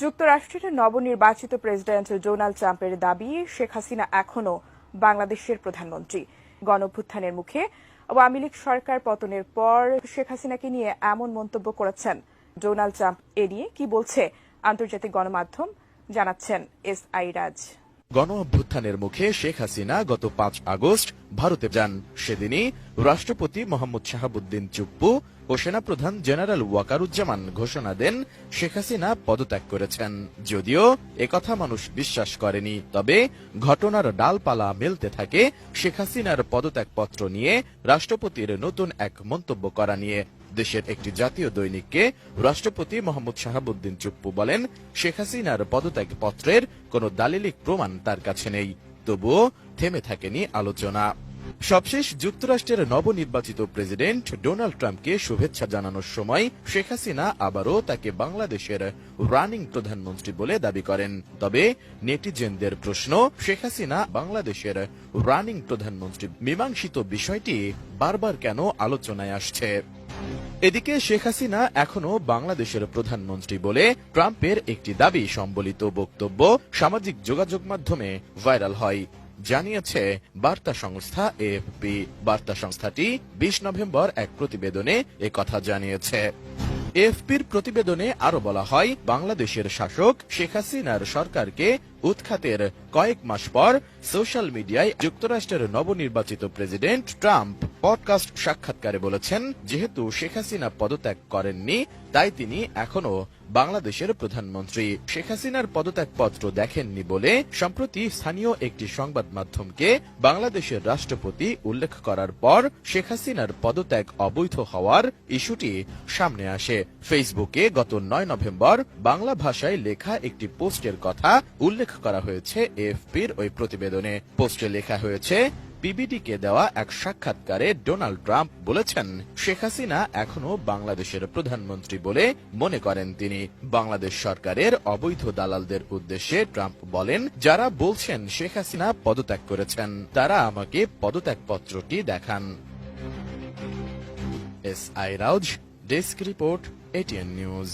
যুক্তরাষ্ট্রের নবনির্বাচিত president Donald ট্রাম্পের দাবি, শেখ হাসিনা এখনো বাংলাদেশের প্রধানমন্ত্রী। গণঅভ্যুত্থানের মুখে আওয়ামী লীগ সরকার পতনের পর শেখ হাসিনাকে নিয়ে এমন মন্তব্য করেছেন ডোনাল্ড ট্রাম্প। এ নিয়ে কি বলছে আন্তর্জাতিক গণমাধ্যম, জানাচ্ছেন এস.আই. রাজ। গণঅভ্যুত্থানের মুখে শেখ হাসিনা গত 5 আগস্ট ভারতে যান। সেদিনই রাষ্ট্রপতি মোহাম্মদ শাহাবুদ্দিন চুপ্পু ও সেনাপ্রধান জেনারেল ওয়াকারুজ্জামান ঘোষণা দেন শেখ হাসিনা পদত্যাগ করেছেন। যদিও একথা মানুষ বিশ্বাস করেনি, তবে ঘটনার ডালপালা মেলতে থাকে শেখ হাসিনার পদত্যাগপত্র নিয়ে রাষ্ট্রপতির নতুন এক মন্তব্য করা নিয়ে। দেশের একটি জাতীয় দৈনিককে রাষ্ট্রপতি মোহাম্মদ শাহাবুদ্দিন চুপ্পু বলেন, শেখ হাসিনার পদত্যাগপত্রের কোনো দালিলিক প্রমাণ তার কাছে নেই। তবুও থেমে থাকেনি আলোচনা। সবশেষ যুক্তরাষ্ট্রের নবনির্বাচিত প্রেসিডেন্ট ডোনাল্ড ট্রাম্পকে শুভেচ্ছা জানানোর সময় শেখ হাসিনা আবারও তাকে বাংলাদেশের রানিং প্রধানমন্ত্রী বলে দাবি করেন। তবে নেটিজেনদের প্রশ্ন, শেখ হাসিনা বাংলাদেশের রানিং প্রধানমন্ত্রী মীমাংসিত বিষয়টি বারবার কেন আলোচনায় আসছে? এদিকে শেখ হাসিনা এখনো বাংলাদেশের প্রধানমন্ত্রী বলে ট্রাম্পের একটি দাবি সম্বলিত বক্তব্য সামাজিক যোগাযোগ মাধ্যমে ভাইরাল হয়, জানিয়েছে বার্তা সংস্থা এএফপি। বার্তা সংস্থাটি 20 নভেম্বর এক প্রতিবেদনে একথা জানিয়েছে। এএফপির প্রতিবেদনে আরো বলা হয়, বাংলাদেশের শাসক শেখ হাসিনার সরকারকে উৎখাতের কয়েক মাস পর সোশ্যাল মিডিয়ায় যুক্তরাষ্ট্রের নবনির্বাচিত প্রেসিডেন্ট ট্রাম্প পডকাস্ট সাক্ষাৎকারে বলেছেন, যেহেতু শেখ হাসিনা পদত্যাগ করেননি তাই তিনি এখনো বাংলাদেশের প্রধানমন্ত্রী। শেখ হাসিনার পদত্যাগপত্র দেখেননি বলে সম্প্রতি স্থানীয় একটি সংবাদ মাধ্যমকে বাংলাদেশের রাষ্ট্রপতি উল্লেখ করার পর শেখ হাসিনার পদত্যাগ অবৈধ হওয়ার ইস্যুটি সামনে আসে। ফেসবুকে গত 9 নভেম্বর বাংলা ভাষায় লেখা একটি পোস্টের কথা উল্লেখ করা হয়েছে এএফপির ওই প্রতিবেদনে। পোস্টে লেখা হয়েছে, বিবিডিকে দেওয়া এক সাক্ষাৎকারে ডোনাল্ড ট্রাম্প বলেছেন, শেখ হাসিনা এখনো বাংলাদেশের প্রধানমন্ত্রী বলে মনে করেন তিনি। বাংলাদেশ সরকারের অবৈধ দালালদের উদ্দেশ্যে ট্রাম্প বলেন, যারা বলছেন শেখ হাসিনা পদত্যাগ করেছেন তারা আমাকে পদত্যাগপত্রটি দেখান। SI. রাউজ, desk report, ATN news.